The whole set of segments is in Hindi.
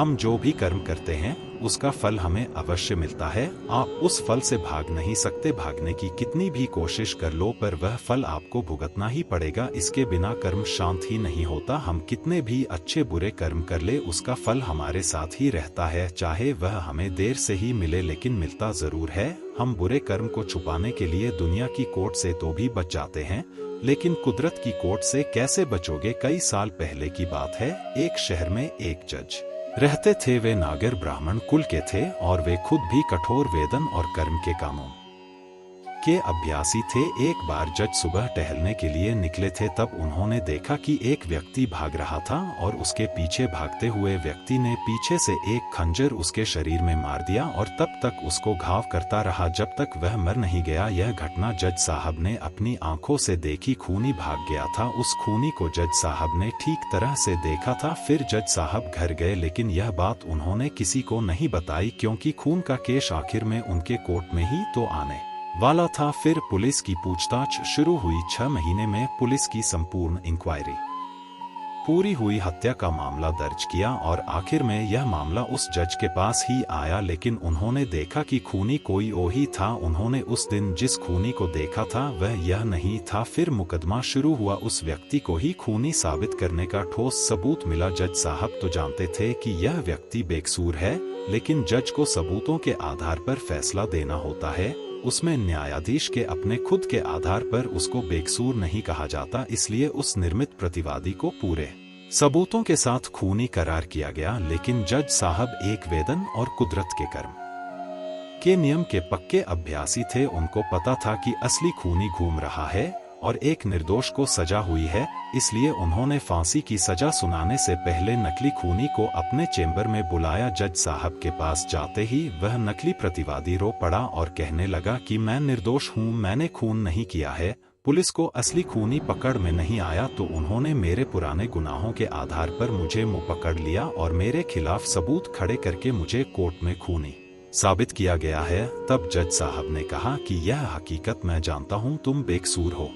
हम जो भी कर्म करते हैं उसका फल हमें अवश्य मिलता है। आप उस फल से भाग नहीं सकते, भागने की कितनी भी कोशिश कर लो पर वह फल आपको भुगतना ही पड़ेगा। इसके बिना कर्म शांत ही नहीं होता। हम कितने भी अच्छे बुरे कर्म कर ले उसका फल हमारे साथ ही रहता है, चाहे वह हमें देर से ही मिले लेकिन मिलता जरूर है। हम बुरे कर्म को छुपाने के लिए दुनिया की कोर्ट से तो भी बच जाते हैं, लेकिन कुदरत की कोर्ट से कैसे बचोगे। कई साल पहले की बात है, एक शहर में एक जज रहते थे। वे नागर ब्राह्मण कुल के थे और वे खुद भी कठोर वेदन और कर्म के कामों के अभ्यासी थे। एक बार जज सुबह टहलने के लिए निकले थे, तब उन्होंने देखा कि एक व्यक्ति भाग रहा था और उसके पीछे भागते हुए व्यक्ति ने पीछे से एक खंजर उसके शरीर में मार दिया और तब तक उसको घाव करता रहा जब तक वह मर नहीं गया। यह घटना जज साहब ने अपनी आंखों से देखी। खूनी भाग गया था, उस खूनी को जज साहब ने ठीक तरह से देखा था। फिर जज साहब घर गए, लेकिन यह बात उन्होंने किसी को नहीं बताई क्योंकि खून का केस आखिर में उनके कोर्ट में ही तो आने वाला था। फिर पुलिस की पूछताछ शुरू हुई। 6 महीने में पुलिस की संपूर्ण इंक्वायरी पूरी हुई, हत्या का मामला दर्ज किया और आखिर में यह मामला उस जज के पास ही आया, लेकिन उन्होंने देखा कि खूनी कोई और ही था। उन्होंने उस दिन जिस खूनी को देखा था वह यह नहीं था। फिर मुकदमा शुरू हुआ, उस व्यक्ति को ही खूनी साबित करने का ठोस सबूत मिला। जज साहब तो जानते थे कि यह व्यक्ति बेकसूर है, लेकिन जज को सबूतों के आधार पर फैसला देना होता है। उसमें न्यायाधीश के अपने खुद के आधार पर उसको बेकसूर नहीं कहा जाता, इसलिए उस निर्मित प्रतिवादी को पूरे सबूतों के साथ खूनी करार किया गया। लेकिन जज साहब एक वेदन और कुदरत के कर्म के नियम के पक्के अभ्यासी थे। उनको पता था कि असली खूनी घूम रहा है और एक निर्दोष को सजा हुई है, इसलिए उन्होंने फांसी की सजा सुनाने से पहले नकली खूनी को अपने चेंबर में बुलाया। जज साहब के पास जाते ही वह नकली प्रतिवादी रो पड़ा और कहने लगा कि मैं निर्दोष हूँ, मैंने खून नहीं किया है। पुलिस को असली खूनी पकड़ में नहीं आया तो उन्होंने मेरे पुराने गुनाहों के आधार पर मुझे मुंह पकड़ लिया और मेरे खिलाफ सबूत खड़े करके मुझे कोर्ट में खूनी साबित किया गया है। तब जज साहब ने कहा कि यह हकीकत मैं जानता हूँ, तुम बेकसूर हो।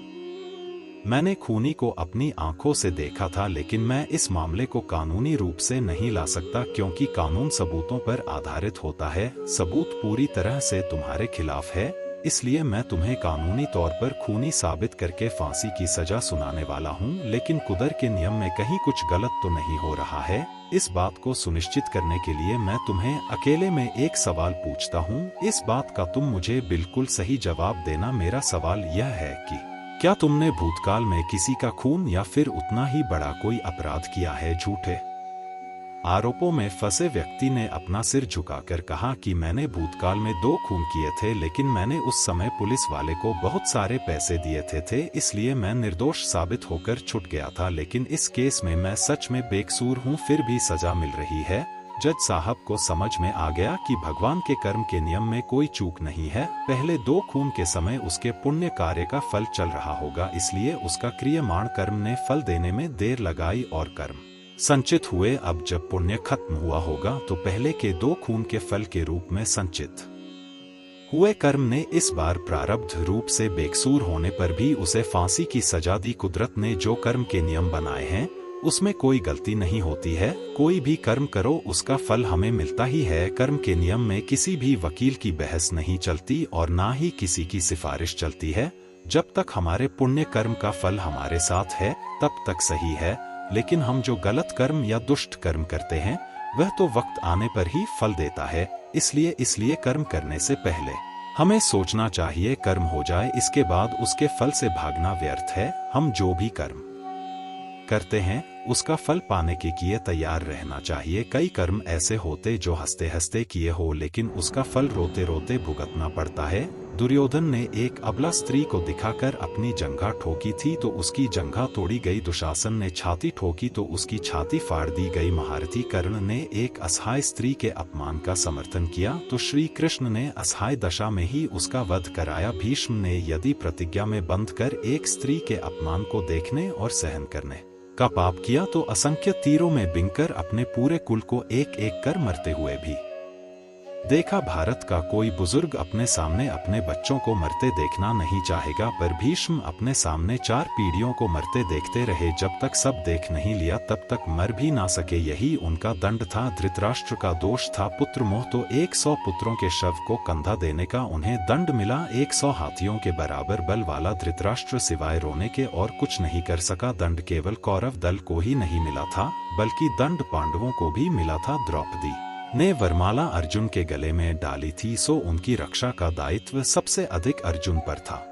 मैंने खूनी को अपनी आंखों से देखा था, लेकिन मैं इस मामले को कानूनी रूप से नहीं ला सकता क्योंकि कानून सबूतों पर आधारित होता है। सबूत पूरी तरह से तुम्हारे खिलाफ है, इसलिए मैं तुम्हें कानूनी तौर पर खूनी साबित करके फांसी की सजा सुनाने वाला हूँ। लेकिन कुदरत के नियम में कहीं कुछ गलत तो नहीं हो रहा है? इस बात को सुनिश्चित करने के लिए मैं तुम्हें अकेले में एक सवाल पूछता हूँ। इस बात का तुम मुझे बिल्कुल सही जवाब देना। मेरा सवाल यह है कि क्या तुमने भूतकाल में किसी का खून या फिर उतना ही बड़ा कोई अपराध किया है? झूठे आरोपों में फंसे व्यक्ति ने अपना सिर झुकाकर कहा कि मैंने भूतकाल में 2 खून किए थे, लेकिन मैंने उस समय पुलिस वाले को बहुत सारे पैसे दिए थे, इसलिए मैं निर्दोष साबित होकर छूट गया था। लेकिन इस केस में मैं सच में बेकसूर हूँ, फिर भी सजा मिल रही है। जज साहब को समझ में आ गया कि भगवान के कर्म के नियम में कोई चूक नहीं है। पहले 2 खून के समय उसके पुण्य कार्य का फल चल रहा होगा, इसलिए उसका क्रियमाण कर्म ने फल देने में देर लगाई और कर्म संचित हुए। अब जब पुण्य खत्म हुआ होगा तो पहले के 2 खून के फल के रूप में संचित हुए कर्म ने इस बार प्रारब्ध रूप से बेकसूर होने पर भी उसे फांसी की सजा दी। कुदरत ने जो कर्म के नियम बनाए हैं उसमें कोई गलती नहीं होती है। कोई भी कर्म करो उसका फल हमें मिलता ही है। कर्म के नियम में किसी भी वकील की बहस नहीं चलती और ना ही किसी की सिफारिश चलती है। जब तक हमारे पुण्य कर्म का फल हमारे साथ है तब तक सही है, लेकिन हम जो गलत कर्म या दुष्ट कर्म करते हैं वह तो वक्त आने पर ही फल देता है। इसलिए कर्म करने से पहले हमें सोचना चाहिए, कर्म हो जाए इसके बाद उसके फल से भागना व्यर्थ है। हम जो भी कर्म करते हैं उसका फल पाने के लिए तैयार रहना चाहिए। कई कर्म ऐसे होते जो हंसते हंसते किए हो, लेकिन उसका फल रोते रोते भुगतना पड़ता है। दुर्योधन ने एक अबला स्त्री को दिखाकर अपनी जंघा ठोकी थी तो उसकी जंघा तोड़ी गई। दुशासन ने छाती ठोकी तो उसकी छाती फाड़ दी गई। महारथी कर्ण ने एक असहाय स्त्री के अपमान का समर्थन किया तो श्री कृष्ण ने असहाय दशा में ही उसका वध कराया। भीष्म ने यदि प्रतिज्ञा में बंध कर एक स्त्री के अपमान को देखने और सहन करने का पाप किया तो असंख्य तीरों में बिंकर अपने पूरे कुल को एक एक कर मरते हुए भी देखा भारत का कोई बुजुर्ग अपने सामने अपने बच्चों को मरते देखना नहीं चाहेगा, पर भीष्म अपने सामने 4 पीढ़ियों को मरते देखते रहे। जब तक सब देख नहीं लिया तब तक मर भी ना सके, यही उनका दंड था। धृतराष्ट्र का दोष था पुत्र मोह, तो 100 पुत्रों के शव को कंधा देने का उन्हें दंड मिला। 100 हाथियों के बराबर बल वाला धृतराष्ट्र सिवाय रोने के और कुछ नहीं कर सका। दंड केवल कौरव दल को ही नहीं मिला था, बल्कि दंड पांडवों को भी मिला था। द्रौपदी ने वरमाला अर्जुन के गले में डाली थी, सो उनकी रक्षा का दायित्व सबसे अधिक अर्जुन पर था।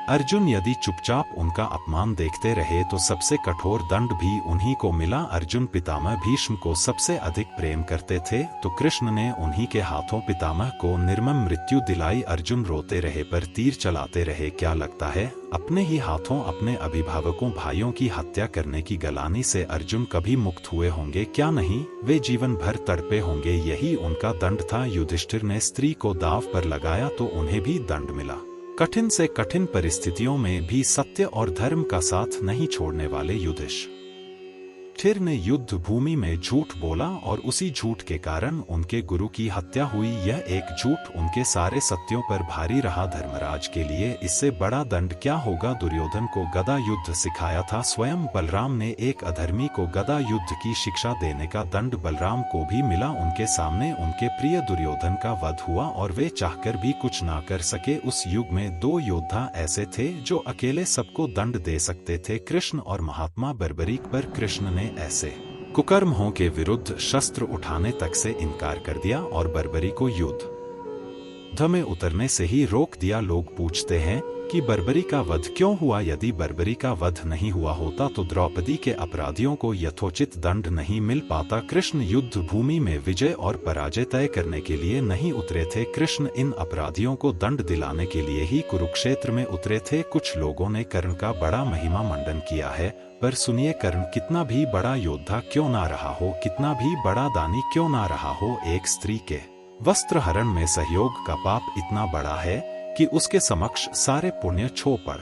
अर्जुन यदि चुपचाप उनका अपमान देखते रहे तो सबसे कठोर दंड भी उन्हीं को मिला। अर्जुन पितामह भीष्म को सबसे अधिक प्रेम करते थे, तो कृष्ण ने उन्हीं के हाथों पितामह को निर्मम मृत्यु दिलाई। अर्जुन रोते रहे पर तीर चलाते रहे। क्या लगता है अपने ही हाथों अपने अभिभावकों भाइयों की हत्या करने की गलानी से अर्जुन कभी मुक्त हुए होंगे? क्या नहीं, वे जीवन भर तड़पे होंगे। यही उनका दंड था। युधिष्ठिर ने स्त्री को दांव पर लगाया तो उन्हें भी दंड मिला। कठिन से कठिन परिस्थितियों में भी सत्य और धर्म का साथ नहीं छोड़ने वाले युधिष्ठिर ने युद्ध भूमि में झूठ बोला और उसी झूठ के कारण उनके गुरु की हत्या हुई। यह एक झूठ उनके सारे सत्यों पर भारी रहा धर्मराज के लिए। इससे बड़ा दंड क्या होगा? दुर्योधन को गदा युद्ध सिखाया था स्वयं बलराम ने। एक अधर्मी को गदा युद्ध की शिक्षा देने का दंड बलराम को भी मिला। उनके सामने उनके प्रिय दुर्योधन का वध हुआ और वे चाहकर भी कुछ ना कर सके। उस युग में 2 योद्धा ऐसे थे जो अकेले सबको दंड दे सकते थे, कृष्ण और महात्मा बर्बरीक। पर कृष्ण ने ऐसे कुकर्मों के विरुद्ध शस्त्र उठाने तक से इनकार कर दिया और बर्बरी को युद्ध में उतरने से ही रोक दिया। लोग पूछते हैं कि बर्बरी का वध क्यों हुआ? यदि बर्बरी का वध नहीं हुआ होता तो द्रौपदी के अपराधियों को यथोचित दंड नहीं मिल पाता। कृष्ण युद्ध भूमि में विजय और पराजय तय करने के लिए नहीं उतरे थे। कृष्ण इन अपराधियों को दंड दिलाने के लिए ही कुरुक्षेत्र में उतरे थे। कुछ लोगों ने कर्ण का बड़ा महिमा मंडन किया है, पर सुनिए, कर्ण कितना भी बड़ा योद्धा क्यों ना रहा हो, कितना भी बड़ा दानी क्यों ना रहा हो, एक स्त्री के वस्त्र हरण में सहयोग का पाप इतना बड़ा है कि उसके समक्ष सारे पुण्य छो पड़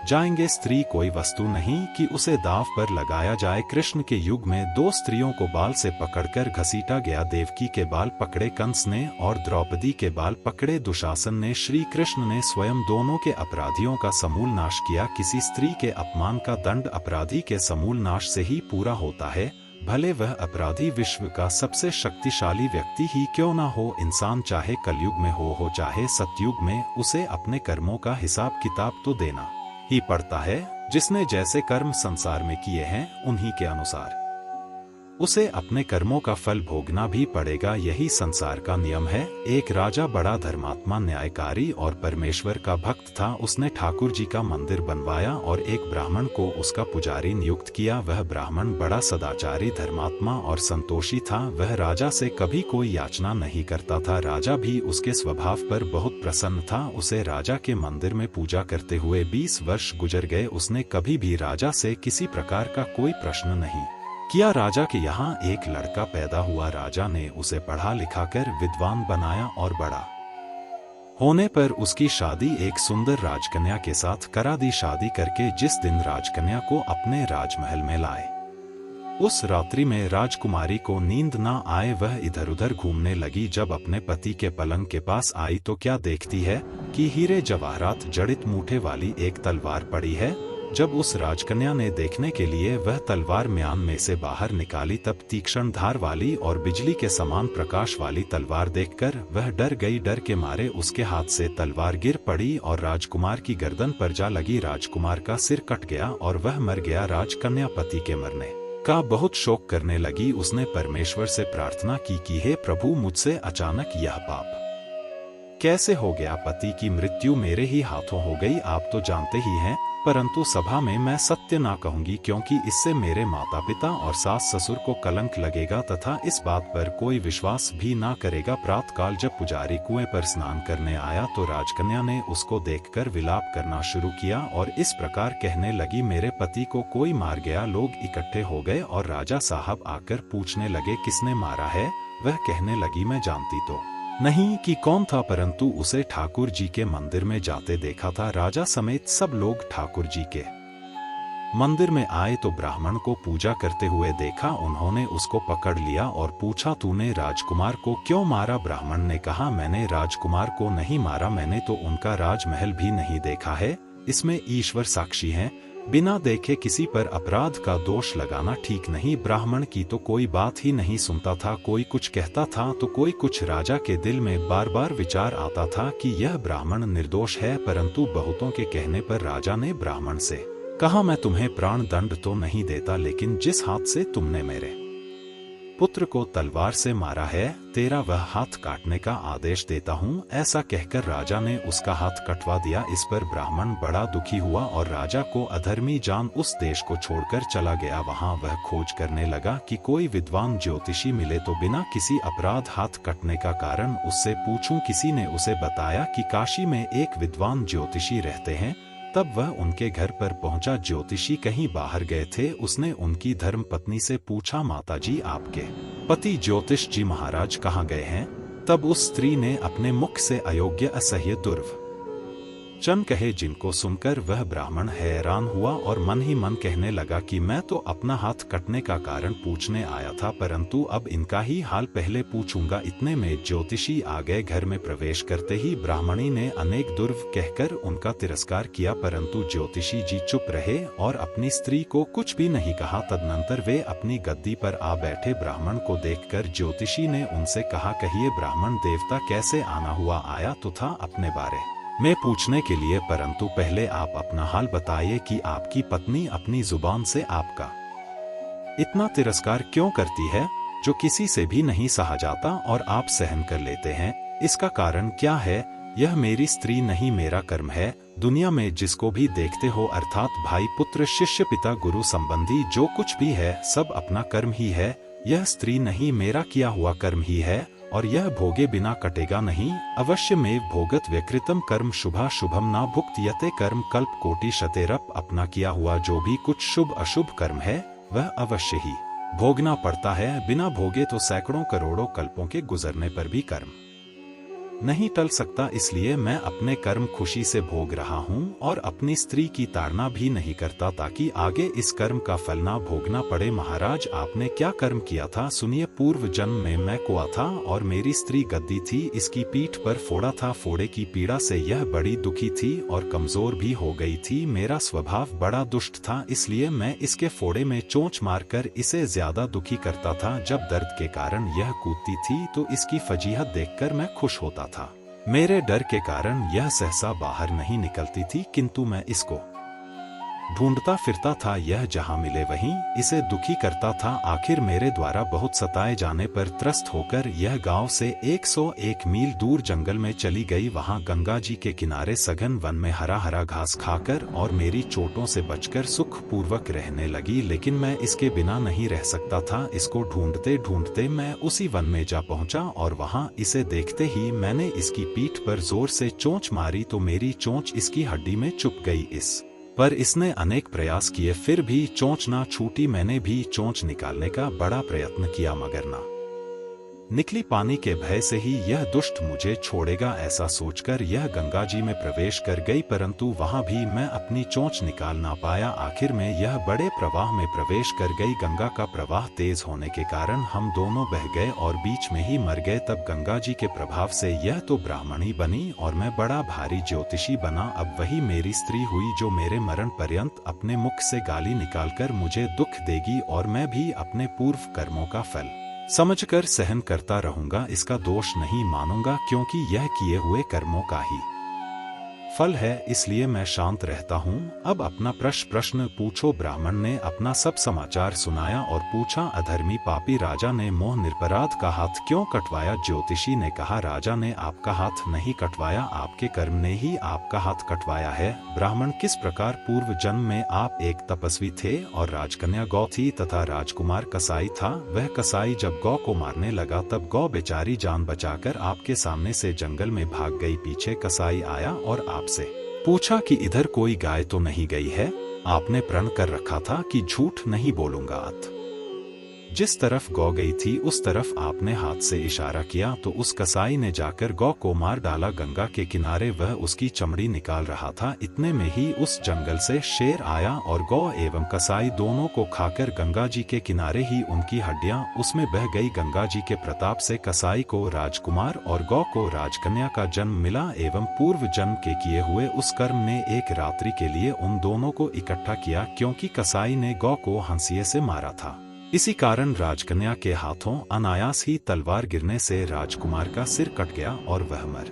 जाएंगे। स्त्री कोई वस्तु नहीं कि उसे दांव पर लगाया जाए। कृष्ण के युग में 2 स्त्रियों को बाल से पकड़कर घसीटा गया। देवकी के बाल पकड़े कंस ने और द्रौपदी के बाल पकड़े दुशासन ने। श्री कृष्ण ने स्वयं दोनों के अपराधियों का समूल नाश किया। किसी स्त्री के अपमान का दंड अपराधी के समूल नाश से ही पूरा होता है, भले वह अपराधी विश्व का सबसे शक्तिशाली व्यक्ति ही क्यों ना हो। इंसान चाहे कलयुग में हो चाहे सतयुग में, उसे अपने कर्मों का हिसाब किताब तो देना ही पड़ता है। जिसने जैसे कर्म संसार में किए हैं उन्हीं के अनुसार उसे अपने कर्मों का फल भोगना भी पड़ेगा। यही संसार का नियम है। एक राजा बड़ा धर्मात्मा, न्यायकारी और परमेश्वर का भक्त था। उसने ठाकुर जी का मंदिर बनवाया और एक ब्राह्मण को उसका पुजारी नियुक्त किया। वह ब्राह्मण बड़ा सदाचारी, धर्मात्मा और संतोषी था। वह राजा से कभी कोई याचना नहीं करता था। राजा भी उसके स्वभाव पर बहुत प्रसन्न था। उसे राजा के मंदिर में पूजा करते हुए 20 वर्ष गुजर गए। उसने कभी भी राजा से किसी प्रकार का कोई प्रश्न नहीं किया। राजा के यहाँ एक लड़का पैदा हुआ। राजा ने उसे पढ़ा लिखा कर विद्वान बनाया और बड़ा होने पर उसकी शादी एक सुंदर राजकन्या के साथ करा दी। शादी करके जिस दिन राजकन्या को अपने राजमहल में लाए, उस रात्रि में राजकुमारी को नींद ना आए। वह इधर उधर घूमने लगी। जब अपने पति के पलंग के पास आई तो क्या देखती है कि हीरे जवाहरात जड़ित मूठे वाली एक तलवार पड़ी है। जब उस राजकन्या ने देखने के लिए वह तलवार म्यान में से बाहर निकाली, तब तीक्ष्ण धार वाली और बिजली के समान प्रकाश वाली तलवार देखकर वह डर गई। डर के मारे उसके हाथ से तलवार गिर पड़ी और राजकुमार की गर्दन पर जा लगी। राजकुमार का सिर कट गया और वह मर गया। राजकन्या पति के मरने का बहुत शोक करने लगी। उसने परमेश्वर से प्रार्थना की हे प्रभु, मुझसे अचानक यह पाप कैसे हो गया? पति की मृत्यु मेरे ही हाथों हो गई। आप तो जानते ही हैं, परंतु सभा में मैं सत्य ना कहूंगी, क्योंकि इससे मेरे माता पिता और सास ससुर को कलंक लगेगा तथा इस बात पर कोई विश्वास भी ना करेगा। प्रातःकाल जब पुजारी कुएं पर स्नान करने आया तो राजकन्या ने उसको देखकर विलाप करना शुरू किया और इस प्रकार कहने लगी, मेरे पति को कोई मार गया। लोग इकट्ठे हो गए और राजा साहब आकर पूछने लगे, किसने मारा है? वह कहने लगी, मैं जानती तो नहीं कि कौन था, परंतु उसे ठाकुर जी के मंदिर में जाते देखा था। राजा समेत सब लोग ठाकुर जी के मंदिर में आए तो ब्राह्मण को पूजा करते हुए देखा। उन्होंने उसको पकड़ लिया और पूछा, तूने राजकुमार को क्यों मारा? ब्राह्मण ने कहा, मैंने राजकुमार को नहीं मारा, मैंने तो उनका राजमहल भी नहीं देखा है, इसमें ईश्वर साक्षी हैं। बिना देखे किसी पर अपराध का दोष लगाना ठीक नहीं। ब्राह्मण की तो कोई बात ही नहीं सुनता था, कोई कुछ कहता था तो कोई कुछ। राजा के दिल में बार बार विचार आता था कि यह ब्राह्मण निर्दोष है, परंतु बहुतों के कहने पर राजा ने ब्राह्मण से कहा, मैं तुम्हें प्राण दंड तो नहीं देता, लेकिन जिस हाथ से तुमने मेरे पुत्र को तलवार से मारा है, तेरा वह हाथ काटने का आदेश देता हूँ। ऐसा कहकर राजा ने उसका हाथ कटवा दिया। इस पर ब्राह्मण बड़ा दुखी हुआ और राजा को अधर्मी जान उस देश को छोड़कर चला गया। वहाँ वह खोज करने लगा कि कोई विद्वान ज्योतिषी मिले तो बिना किसी अपराध हाथ कटने का कारण उससे पूछूं। किसी ने उसे बताया कि काशी में एक विद्वान ज्योतिषी रहते हैं। तब वह उनके घर पर पहुंचा। ज्योतिषी कहीं बाहर गए थे। उसने उनकी धर्मपत्नी से पूछा, माताजी, आपके पति ज्योतिष जी महाराज कहाँ गए हैं? तब उस स्त्री ने अपने मुख से अयोग्य असह्य दुर्वचन कहे, जिनको सुनकर वह ब्राह्मण हैरान हुआ और मन ही मन कहने लगा कि मैं तो अपना हाथ कटने का कारण पूछने आया था, परंतु अब इनका ही हाल पहले पूछूंगा। इतने में ज्योतिषी आ गए। घर में प्रवेश करते ही ब्राह्मणी ने अनेक दुर्व कहकर उनका तिरस्कार किया, परंतु ज्योतिषी जी चुप रहे और अपनी स्त्री को कुछ भी नहीं कहा। तदनंतर वे अपनी गद्दी पर आ बैठे। ब्राह्मण को देखकर ज्योतिषी ने उनसे कहा, कहिए ब्राह्मण देवता, कैसे आना हुआ? आया तो था अपने बारे में पूछने के लिए, परंतु पहले आप अपना हाल बताइए कि आपकी पत्नी अपनी जुबान से आपका इतना तिरस्कार क्यों करती है, जो किसी से भी नहीं सहा जाता और आप सहन कर लेते हैं। इसका कारण क्या है? यह मेरी स्त्री नहीं, मेरा कर्म है। दुनिया में जिसको भी देखते हो, अर्थात भाई, पुत्र, शिष्य, पिता, गुरु संबंधी जो कुछ भी है, सब अपना कर्म ही है। यह स्त्री नहीं, मेरा किया हुआ कर्म ही है, और यह भोगे बिना कटेगा नहीं। अवश्य में भोगत व्यकृतम कर्म शुभा शुभम ना भुक्त यते कर्म कल्प कोटि शतेरप। अपना किया हुआ जो भी कुछ शुभ अशुभ कर्म है, वह अवश्य ही भोगना पड़ता है। बिना भोगे तो सैकड़ों करोड़ों कल्पों के गुजरने पर भी कर्म नहीं टल सकता। इसलिए मैं अपने कर्म खुशी से भोग रहा हूँ और अपनी स्त्री की ताड़ना भी नहीं करता, ताकि आगे इस कर्म का फल ना भोगना पड़े। महाराज, आपने क्या कर्म किया था? सुनिए, पूर्व जन्म में मैं कुआ था और मेरी स्त्री गद्दी थी। इसकी पीठ पर फोड़ा था। फोड़े की पीड़ा से यह बड़ी दुखी थी और कमजोर भी हो गई थी। मेरा स्वभाव बड़ा दुष्ट था, इसलिए मैं इसके फोड़े में चोंच मारकर इसे ज्यादा दुखी करता था। जब दर्द के कारण यह कूदती थी तो इसकी फजीहत देखकर मैं खुश होता था। मेरे डर के कारण यह सहसा बाहर नहीं निकलती थी, किंतु मैं इसको ढूंढता फिरता था। यह जहां मिले वहीं इसे दुखी करता था। आखिर मेरे द्वारा बहुत सताए जाने पर त्रस्त होकर यह गांव से 101 मील दूर जंगल में चली गई। वहां गंगा जी के किनारे सघन वन में हरा हरा घास खाकर और मेरी चोटों से बचकर सुखपूर्वक रहने लगी। लेकिन मैं इसके बिना नहीं रह सकता था। इसको ढूंढते ढूंढते मैं उसी वन में जा पहुंचा और वहां इसे देखते ही मैंने इसकी पीठ पर जोर से चोंच मारी तो मेरी चोंच इसकी हड्डी में चुप गई। इस पर इसने अनेक प्रयास किए, फिर भी चोंच ना छूटी। मैंने भी चोंच निकालने का बड़ा प्रयत्न किया, मगर ना निकली। पानी के भय से ही यह दुष्ट मुझे छोड़ेगा, ऐसा सोचकर यह गंगा जी में प्रवेश कर गई, परंतु वहां भी मैं अपनी चोंच निकाल ना पाया। आखिर में यह बड़े प्रवाह में प्रवेश कर गई। गंगा का प्रवाह तेज होने के कारण हम दोनों बह गए और बीच में ही मर गए। तब गंगा जी के प्रभाव से यह तो ब्राह्मणी बनी और मैं बड़ा भारी ज्योतिषी बना। अब वही मेरी स्त्री हुई जो मेरे मरण पर्यंत अपने मुख से गाली निकालकर मुझे दुख देगी, और मैं भी अपने पूर्व कर्मों का फल समझकर सहन करता रहूंगा। इसका दोष नहीं मानूंगा, क्योंकि यह किए हुए कर्मों का ही फल है, इसलिए मैं शांत रहता हूँ। अब अपना प्रश्न पूछो। ब्राह्मण ने अपना सब समाचार सुनाया और पूछा, अधर्मी पापी राजा ने मोह निरपराध का हाथ क्यों कटवाया? ज्योतिषी ने कहा, राजा ने आपका हाथ नहीं कटवाया, आपके कर्म ने ही आपका हाथ कटवाया है। ब्राह्मण, किस प्रकार पूर्व जन्म में आप एक तपस्वी थे और राजकन्या गौ थी तथा राजकुमार कसाई था। वह कसाई जब गौ को मारने लगा तब गौ बेचारी जान बचाकर आपके सामने से जंगल में भाग गई। पीछे कसाई आया और आपसे पूछा कि इधर कोई गाय तो नहीं गई है? आपने प्रण कर रखा था कि झूठ नहीं बोलूंगा। जिस तरफ गौ गई थी उस तरफ आपने हाथ से इशारा किया तो उस कसाई ने जाकर गौ को मार डाला। गंगा के किनारे वह उसकी चमड़ी निकाल रहा था, इतने में ही उस जंगल से शेर आया और गौ एवं कसाई दोनों को खाकर गंगा जी के किनारे ही उनकी हड्डियां उसमें बह गई। गंगा जी के प्रताप से कसाई को राजकुमार और गौ को राजकन्या का जन्म मिला एवं पूर्व जन्म के किए हुए उस कर्म ने एक रात्रि के लिए उन दोनों को इकट्ठा किया, क्योंकि कसाई ने गौ को हंसिए से मारा था। इसी कारण राजकन्या के हाथों अनायास ही तलवार गिरने से राजकुमार का सिर कट गया और वह मर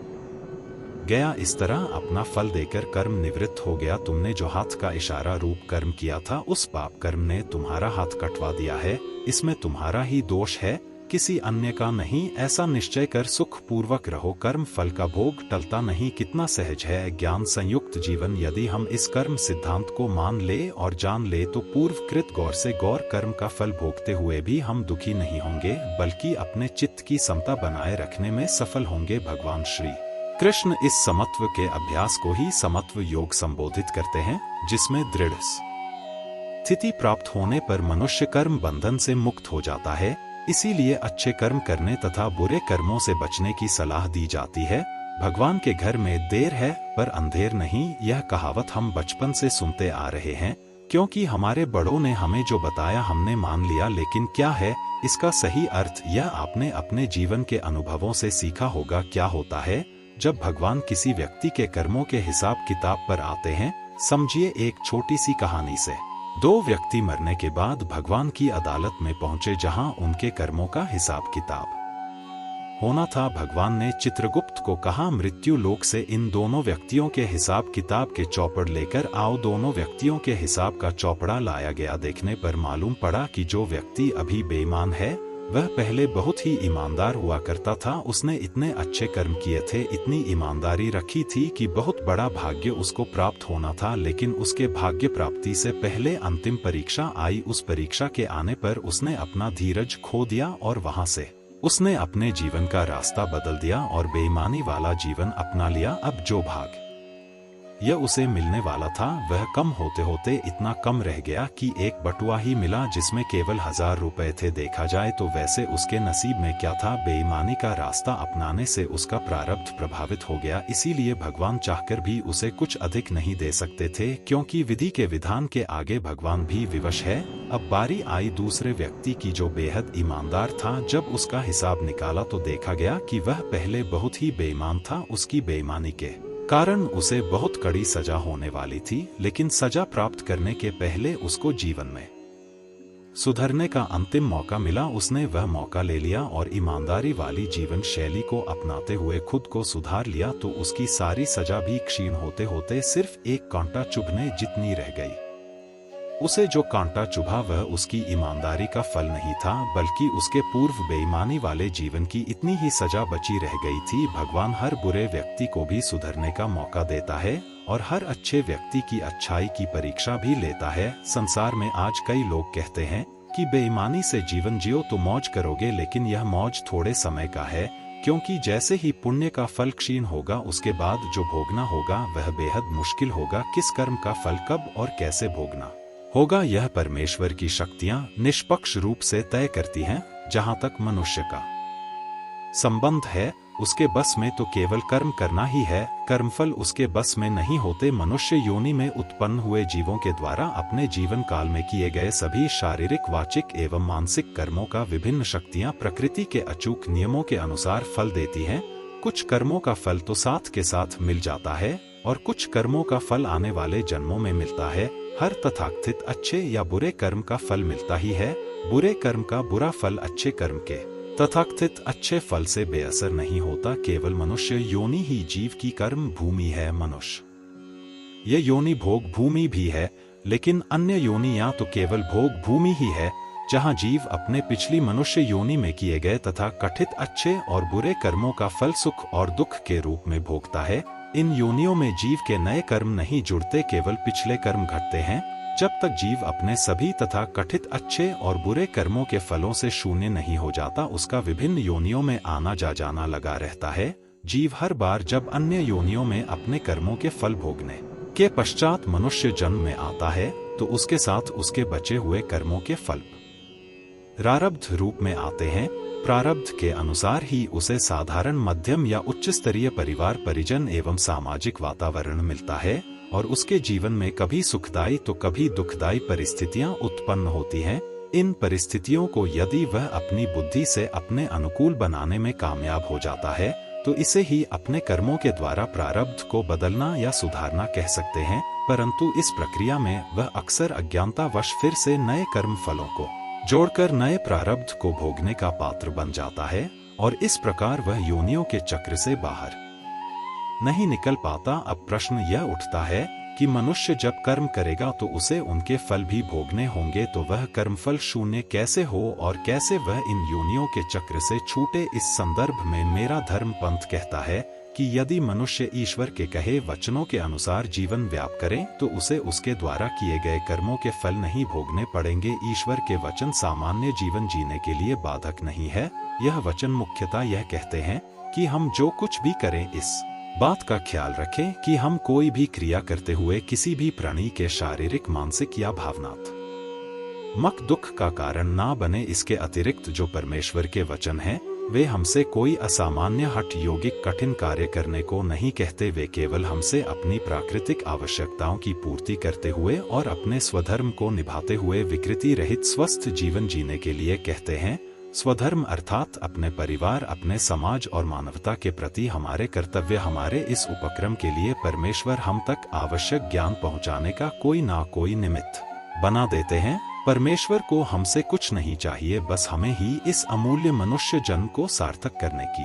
गया। इस तरह अपना फल देकर कर्म निवृत्त हो गया। तुमने जो हाथ का इशारा रूप कर्म किया था उस पाप कर्म ने तुम्हारा हाथ कटवा दिया है, इसमें तुम्हारा ही दोष है, किसी अन्य का नहीं। ऐसा निश्चय कर सुख पूर्वक रहो, कर्म फल का भोग टलता नहीं। कितना सहज है ज्ञान संयुक्त जीवन। यदि हम इस कर्म सिद्धांत को मान ले और जान ले तो पूर्वकृत गौर से गौर कर्म का फल भोगते हुए भी हम दुखी नहीं होंगे, बल्कि अपने चित्त की समता बनाए रखने में सफल होंगे। भगवान श्री कृष्ण इस समत्व के अभ्यास को ही समत्व योग संबोधित करते हैं, जिसमें दृढ़ स्थिति प्राप्त होने पर मनुष्य कर्म बंधन से मुक्त हो जाता है। इसीलिए अच्छे कर्म करने तथा बुरे कर्मों से बचने की सलाह दी जाती है। भगवान के घर में देर है पर अंधेर नहीं, यह कहावत हम बचपन से सुनते आ रहे हैं, क्योंकि हमारे बड़ों ने हमें जो बताया हमने मान लिया। लेकिन क्या है इसका सही अर्थ, यह आपने अपने जीवन के अनुभवों से सीखा होगा। क्या होता है जब भगवान किसी व्यक्ति के कर्मों के हिसाब किताब पर आते हैं? समझिए एक छोटी सी कहानी से। दो व्यक्ति मरने के बाद भगवान की अदालत में पहुंचे, जहां उनके कर्मों का हिसाब किताब होना था। भगवान ने चित्रगुप्त को कहा, मृत्यु लोक से इन दोनों व्यक्तियों के हिसाब किताब के चौपड़ लेकर आओ। दोनों व्यक्तियों के हिसाब का चौपड़ा लाया गया। देखने पर मालूम पड़ा कि जो व्यक्ति अभी बेईमान है वह पहले बहुत ही ईमानदार हुआ करता था। उसने इतने अच्छे कर्म किए थे, इतनी ईमानदारी रखी थी कि बहुत बड़ा भाग्य उसको प्राप्त होना था। लेकिन उसके भाग्य प्राप्ति से पहले अंतिम परीक्षा आई। उस परीक्षा के आने पर उसने अपना धीरज खो दिया और वहां से उसने अपने जीवन का रास्ता बदल दिया और बेईमानी वाला जीवन अपना लिया। अब जो भाग यह उसे मिलने वाला था वह कम होते होते इतना कम रह गया कि एक बटुआ ही मिला, जिसमें केवल 1000 रुपए थे। देखा जाए तो वैसे उसके नसीब में क्या था, बेईमानी का रास्ता अपनाने से उसका प्रारब्ध प्रभावित हो गया। इसीलिए भगवान चाहकर भी उसे कुछ अधिक नहीं दे सकते थे, क्योंकि विधि के विधान के आगे भगवान भी विवश है। अब बारी आई दूसरे व्यक्ति की, जो बेहद ईमानदार था। जब उसका हिसाब निकाला तो देखा गया कि वह पहले बहुत ही बेईमान था। उसकी बेईमानी के कारण उसे बहुत कड़ी सजा होने वाली थी, लेकिन सजा प्राप्त करने के पहले उसको जीवन में सुधरने का अंतिम मौका मिला। उसने वह मौका ले लिया और ईमानदारी वाली जीवन शैली को अपनाते हुए खुद को सुधार लिया। तो उसकी सारी सजा भी क्षीण होते होते सिर्फ एक कांटा चुभने जितनी रह गई। उसे जो कांटा चुभा वह उसकी ईमानदारी का फल नहीं था, बल्कि उसके पूर्व बेईमानी वाले जीवन की इतनी ही सजा बची रह गई थी। भगवान हर बुरे व्यक्ति को भी सुधरने का मौका देता है और हर अच्छे व्यक्ति की अच्छाई की परीक्षा भी लेता है। संसार में आज कई लोग कहते हैं कि बेईमानी से जीवन जियो तो मौज करोगे, लेकिन यह मौज थोड़े समय का है, क्योंकि जैसे ही पुण्य का फल क्षीण होगा उसके बाद जो भोगना होगा वह बेहद मुश्किल होगा। किस कर्म का फल कब और कैसे भोगना होगा यह परमेश्वर की शक्तियां निष्पक्ष रूप से तय करती हैं। जहां तक मनुष्य का संबंध है उसके बस में तो केवल कर्म करना ही है, कर्मफल उसके बस में नहीं होते। मनुष्य योनि में उत्पन्न हुए जीवों के द्वारा अपने जीवन काल में किए गए सभी शारीरिक, वाचिक एवं मानसिक कर्मों का विभिन्न शक्तियां प्रकृति के अचूक नियमों के अनुसार फल देती हैं। कुछ कर्मों का फल तो साथ के साथ मिल जाता है और कुछ कर्मों का फल आने वाले जन्मों में मिलता है। हर तथाकथित अच्छे या बुरे कर्म का फल मिलता ही है। बुरे कर्म का बुरा फल अच्छे कर्म के तथाकथित अच्छे फल से बेअसर नहीं होता। केवल मनुष्य योनि ही जीव की कर्म भूमि है। मनुष्य यह योनि भोग भूमि भी है, लेकिन अन्य योनियां तो केवल भोग भूमि ही है, जहां जीव अपने पिछली मनुष्य योनि में किए गए तथा कथित अच्छे और बुरे कर्मों का फल सुख और दुख के रूप में भोगता है। इन योनियों में जीव के नए कर्म नहीं जुड़ते, केवल पिछले कर्म घटते हैं। जब तक जीव अपने सभी तथा कथित अच्छे और बुरे कर्मों के फलों से शून्य नहीं हो जाता, उसका विभिन्न योनियों में आना जाना लगा रहता है। जीव हर बार जब अन्य योनियों में अपने कर्मों के फल भोगने के पश्चात मनुष्य जन्म में आता है, तो उसके साथ उसके बचे हुए कर्मों के फल प्रारब्ध रूप में आते हैं। प्रारब्ध के अनुसार ही उसे साधारण, मध्यम या उच्च स्तरीय परिवार, परिजन एवं सामाजिक वातावरण मिलता है और उसके जीवन में कभी सुखदायी तो कभी दुखदायी परिस्थितियां उत्पन्न होती हैं। इन परिस्थितियों को यदि वह अपनी बुद्धि से अपने अनुकूल बनाने में कामयाब हो जाता है तो इसे ही अपने कर्मों के द्वारा प्रारब्ध को बदलना या सुधारना कह सकते हैं। परंतु इस प्रक्रिया में वह अक्सर अज्ञानतावश फिर से नए कर्म फलों को जोड़कर नए प्रारब्ध को भोगने का पात्र बन जाता है और इस प्रकार वह योनियों के चक्र से बाहर नहीं निकल पाता। अब प्रश्न यह उठता है कि मनुष्य जब कर्म करेगा तो उसे उनके फल भी भोगने होंगे, तो वह कर्मफल शून्य कैसे हो और कैसे वह इन योनियों के चक्र से छूटे। इस संदर्भ में मेरा धर्म पंथ कहता है कि यदि मनुष्य ईश्वर के कहे वचनों के अनुसार जीवन व्याप करे तो उसे उसके द्वारा किए गए कर्मों के फल नहीं भोगने पड़ेंगे। ईश्वर के वचन सामान्य जीवन जीने के लिए बाधक नहीं है। यह वचन मुख्यतः यह कहते हैं कि हम जो कुछ भी करें इस बात का ख्याल रखें कि हम कोई भी क्रिया करते हुए किसी भी प्राणी के शारीरिक, मानसिक या भावनात्मक दुख का कारण ना बने। इसके अतिरिक्त जो परमेश्वर के वचन हैं वे हमसे कोई असामान्य, हठ योगिक, कठिन कार्य करने को नहीं कहते। वे केवल हमसे अपनी प्राकृतिक आवश्यकताओं की पूर्ति करते हुए और अपने स्वधर्म को निभाते हुए विकृति रहित स्वस्थ जीवन जीने के लिए कहते हैं। स्वधर्म अर्थात अपने परिवार, अपने समाज और मानवता के प्रति हमारे कर्तव्य। हमारे इस उपक्रम के लिए परमेश्वर हम तक आवश्यक ज्ञान पहुंचाने का कोई ना कोई निमित्त बना देते हैं। परमेश्वर को हमसे कुछ नहीं चाहिए, बस हमें ही इस अमूल्य मनुष्य जन्म को सार्थक करने की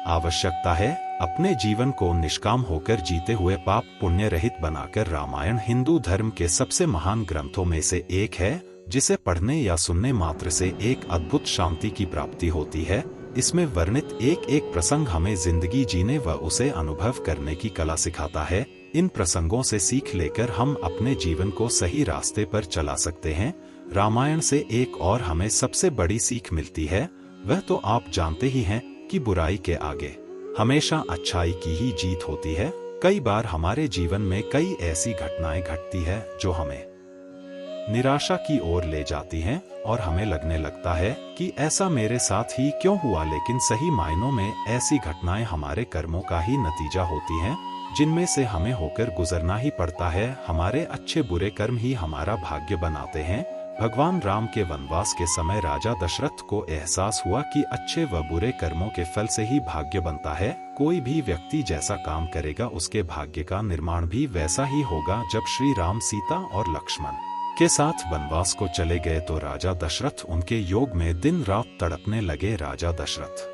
आवश्यकता है। अपने जीवन को निष्काम होकर जीते हुए, पाप पुण्य रहित बनाकर रामायण हिंदू धर्म के सबसे महान ग्रंथों में से एक है, जिसे पढ़ने या सुनने मात्र से एक अद्भुत शांति की प्राप्ति होती है। इसमें वर्णित एक एक प्रसंग हमें जिंदगी जीने व उसे अनुभव करने की कला सिखाता है। इन प्रसंगों से सीख लेकर हम अपने जीवन को सही रास्ते पर चला सकते हैं। रामायण से एक और हमें सबसे बड़ी सीख मिलती है, वह तो आप जानते ही हैं कि बुराई के आगे हमेशा अच्छाई की ही जीत होती है। कई बार हमारे जीवन में कई ऐसी घटनाएं घटती है जो हमें निराशा की ओर ले जाती हैं और हमें लगने लगता है कि ऐसा मेरे साथ ही क्यों हुआ। लेकिन सही मायनों में ऐसी घटनाएं हमारे कर्मों का ही नतीजा होती हैं, जिनमें से हमें होकर गुजरना ही पड़ता है। हमारे अच्छे बुरे कर्म ही हमारा भाग्य बनाते हैं। भगवान राम के वनवास के समय राजा दशरथ को एहसास हुआ कि अच्छे व बुरे कर्मों के फल से ही भाग्य बनता है। कोई भी व्यक्ति जैसा काम करेगा उसके भाग्य का निर्माण भी वैसा ही होगा। जब श्री राम, सीता और लक्ष्मण के साथ वनवास को चले गए तो राजा दशरथ उनके योग में दिन रात तड़पने लगे। राजा दशरथ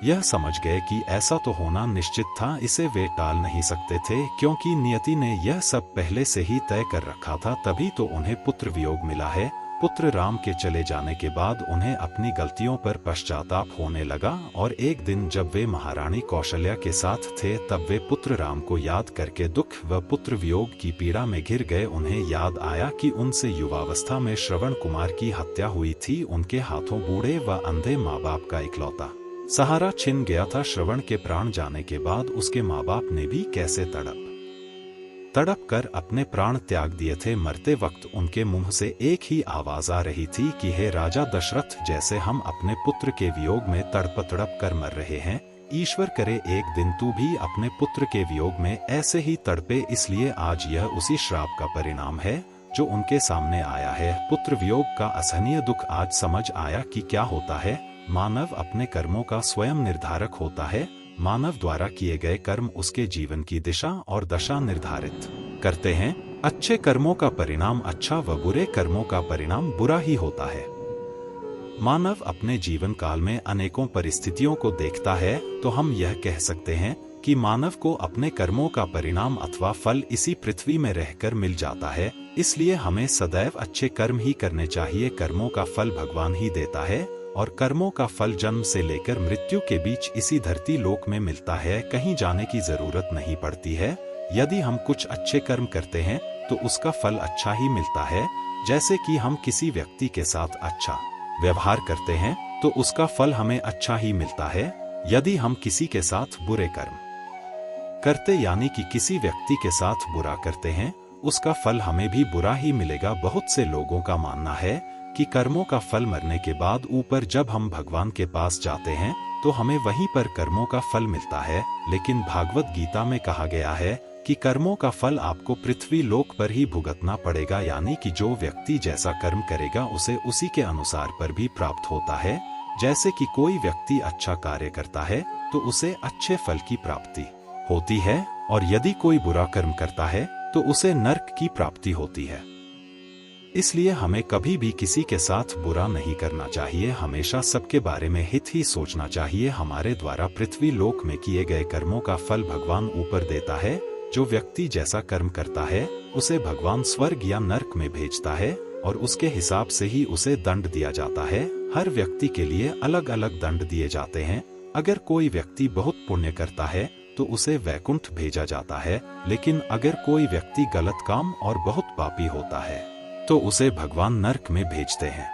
यह समझ गए कि ऐसा तो होना निश्चित था, इसे वे टाल नहीं सकते थे, क्योंकि नियति ने यह सब पहले से ही तय कर रखा था। तभी तो उन्हें पुत्र वियोग मिला है। पुत्र राम के चले जाने के बाद उन्हें अपनी गलतियों पर पश्चाताप होने लगा और एक दिन जब वे महारानी कौशल्या के साथ थे तब वे पुत्र राम को याद करके दुख व पुत्र वियोग की पीड़ा में घिर गए। उन्हें याद आया कि उनसे युवावस्था में श्रवण कुमार की हत्या हुई थी। उनके हाथों बूढ़े व अंधे माँ बाप का इकलौता सहारा छिन गया था। श्रवण के प्राण जाने के बाद उसके माँ बाप ने भी कैसे तड़प कर अपने प्राण त्याग दिए थे। मरते वक्त उनके मुंह से एक ही आवाज आ रही थी कि हे राजा दशरथ, जैसे हम अपने पुत्र के वियोग में तड़प कर मर रहे हैं, ईश्वर करे एक दिन तू भी अपने पुत्र के वियोग में ऐसे ही तड़पे। इसलिए आज यह उसी श्राप का परिणाम है जो उनके सामने आया है। पुत्र वियोग का असहनीय दुख आज समझ आया कि क्या होता है। मानव अपने कर्मों का स्वयं निर्धारक होता है। मानव द्वारा किए गए कर्म उसके जीवन की दिशा और दशा निर्धारित करते हैं। अच्छे कर्मों का परिणाम अच्छा व बुरे कर्मों का परिणाम बुरा ही होता है। मानव अपने जीवन काल में अनेकों परिस्थितियों को देखता है तो हम यह कह सकते हैं कि मानव को अपने कर्मों का परिणाम अथवा फल इसी पृथ्वी में रहकर मिल जाता है। इसलिए हमें सदैव अच्छे कर्म ही करने चाहिए। कर्मों का फल भगवान ही देता है और कर्मों का फल जन्म से लेकर मृत्यु के बीच इसी धरती लोक में मिलता है। कहीं जाने की जरूरत नहीं पड़ती है। यदि हम कुछ अच्छे कर्म करते हैं तो उसका फल अच्छा ही मिलता है। जैसे कि हम किसी व्यक्ति के साथ अच्छा व्यवहार करते हैं तो उसका फल हमें अच्छा ही मिलता है। यदि हम किसी के साथ बुरे कर्म करते यानी कि किसी व्यक्ति के साथ बुरा करते हैं, उसका फल हमें भी बुरा ही मिलेगा। बहुत से लोगों का मानना है कि कर्मों का फल मरने के बाद ऊपर जब हम भगवान के पास जाते हैं तो हमें वहीं पर कर्मों का फल मिलता है, लेकिन भागवत गीता में कहा गया है कि कर्मों का फल आपको पृथ्वी लोक पर ही भुगतना पड़ेगा, यानी कि जो व्यक्ति जैसा कर्म करेगा उसे उसी के अनुसार पर भी प्राप्त होता है। जैसे कि कोई व्यक्ति अच्छा कार्य करता है तो उसे अच्छे फल की प्राप्ति होती है, और यदि कोई बुरा कर्म करता है तो उसे नर्क की प्राप्ति होती है। इसलिए हमें कभी भी किसी के साथ बुरा नहीं करना चाहिए, हमेशा सबके बारे में हित ही सोचना चाहिए। हमारे द्वारा पृथ्वी लोक में किए गए कर्मों का फल भगवान ऊपर देता है। जो व्यक्ति जैसा कर्म करता है उसे भगवान स्वर्ग या नर्क में भेजता है और उसके हिसाब से ही उसे दंड दिया जाता है। हर व्यक्ति के लिए अलग अलग दंड दिए जाते हैं। अगर कोई व्यक्ति बहुत पुण्य करता है तो उसे वैकुंठ भेजा जाता है, लेकिन अगर कोई व्यक्ति गलत काम और बहुत पापी होता है तो उसे भगवान नर्क में भेजते हैं।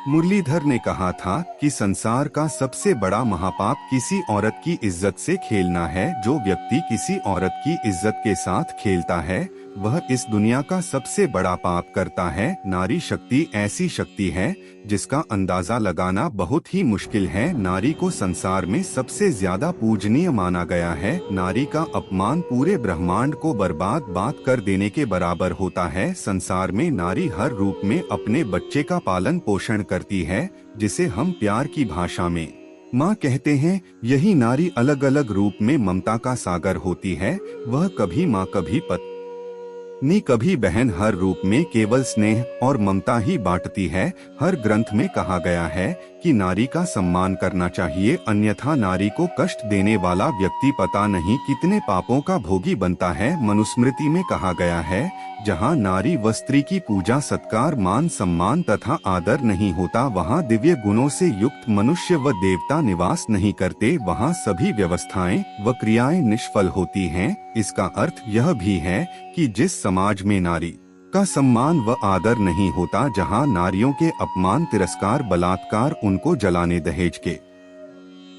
मुरलीधर ने कहा था कि संसार का सबसे बड़ा महापाप किसी औरत की इज्जत से खेलना है। जो व्यक्ति किसी औरत की इज्जत के साथ खेलता है वह इस दुनिया का सबसे बड़ा पाप करता है। नारी शक्ति ऐसी शक्ति है जिसका अंदाजा लगाना बहुत ही मुश्किल है। नारी को संसार में सबसे ज्यादा पूजनीय माना गया है। नारी का अपमान पूरे ब्रह्मांड को बर्बाद कर देने के बराबर होता है। संसार में नारी हर रूप में अपने बच्चे का पालन पोषण करती है, जिसे हम प्यार की भाषा में माँ कहते हैं। यही नारी अलग अलग रूप में ममता का सागर होती है। वह कभी माँ, कभी पत्नी, कभी बहन, हर रूप में केवल स्नेह और ममता ही बांटती है। हर ग्रंथ में कहा गया है कि नारी का सम्मान करना चाहिए, अन्यथा नारी को कष्ट देने वाला व्यक्ति पता नहीं कितने पापों का भोगी बनता है। मनुस्मृति में कहा गया है, जहाँ नारी व स्त्री की पूजा, सत्कार, मान सम्मान तथा आदर नहीं होता, वहाँ दिव्य गुणों से युक्त मनुष्य व देवता निवास नहीं करते। वहाँ सभी व्यवस्थाएं व क्रियाएं निष्फल होती हैं। इसका अर्थ यह भी है कि जिस समाज में नारी का सम्मान व आदर नहीं होता, जहाँ नारियों के अपमान, तिरस्कार, बलात्कार, उनको जलाने, दहेज के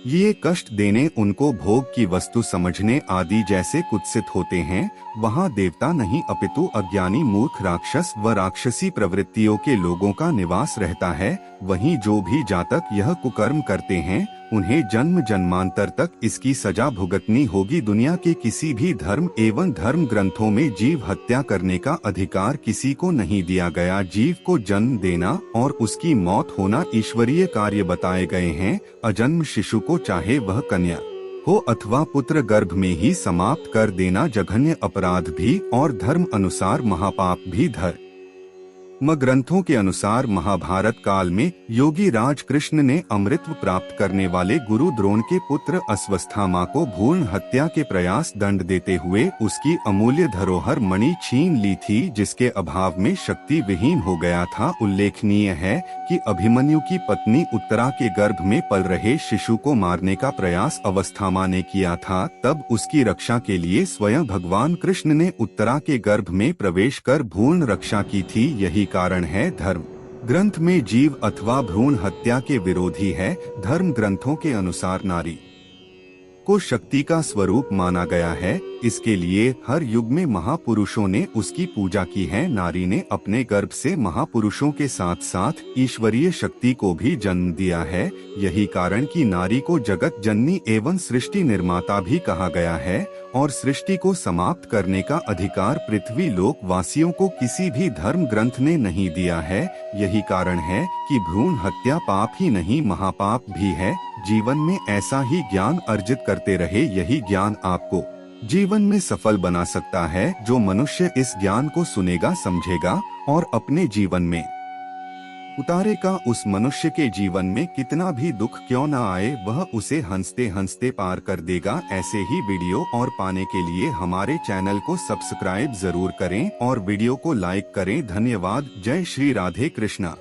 ये कष्ट देने, उनको भोग की वस्तु समझने आदि जैसे कुत्सित होते हैं, वहाँ देवता नहीं अपितु अज्ञानी, मूर्ख, राक्षस व राक्षसी प्रवृत्तियों के लोगों का निवास रहता है। वहीं जो भी जातक यह कुकर्म करते हैं उन्हें जन्म जन्मांतर तक इसकी सजा भुगतनी होगी। दुनिया के किसी भी धर्म एवं धर्म ग्रंथों में जीव हत्या करने का अधिकार किसी को नहीं दिया गया। जीव को जन्म देना और उसकी मौत होना ईश्वरीय कार्य बताए गए हैं। अजन्म शिशु को चाहे वह कन्या हो अथवा पुत्र गर्भ में ही समाप्त कर देना जघन्य अपराध भी और धर्म अनुसार महापाप भी। ग्रंथों के अनुसार महाभारत काल में योगी राज कृष्ण ने अमृतत्व प्राप्त करने वाले गुरु द्रोण के पुत्र अश्वत्थामा को भ्रूण हत्या के प्रयास दंड देते हुए उसकी अमूल्य धरोहर मणि छीन ली थी, जिसके अभाव में शक्ति विहीन हो गया था। उल्लेखनीय है कि अभिमन्यु की पत्नी उत्तरा के गर्भ में पल रहे शिशु को मारने का प्रयास अश्वत्थामा ने किया था। तब उसकी रक्षा के लिए स्वयं भगवान कृष्ण ने उत्तरा के गर्भ में प्रवेश कर भ्रूण रक्षा की थी। यही कारण है धर्म ग्रंथ में जीव अथवा भ्रूण हत्या के विरोधी है। धर्म ग्रंथों के अनुसार नारी को शक्ति का स्वरूप माना गया है। इसके लिए हर युग में महापुरुषों ने उसकी पूजा की है। नारी ने अपने गर्भ से महापुरुषों के साथ साथ ईश्वरीय शक्ति को भी जन्म दिया है। यही कारण कि नारी को जगत जननी एवं सृष्टि निर्माता भी कहा गया है और सृष्टि को समाप्त करने का अधिकार पृथ्वी लोक वासियों को किसी भी धर्म ग्रंथ ने नहीं दिया है। यही कारण है कि भ्रूण हत्या पाप ही नहीं महापाप भी है। जीवन में ऐसा ही ज्ञान अर्जित करते रहे, यही ज्ञान आपको जीवन में सफल बना सकता है। जो मनुष्य इस ज्ञान को सुनेगा, समझेगा और अपने जीवन में उतारेगा, उस मनुष्य के जीवन में कितना भी दुख क्यों न आए, वह उसे हंसते हंसते पार कर देगा। ऐसे ही वीडियो और पाने के लिए हमारे चैनल को सब्सक्राइब जरूर करें और वीडियो को लाइक करें। धन्यवाद। जय श्री राधे कृष्णा।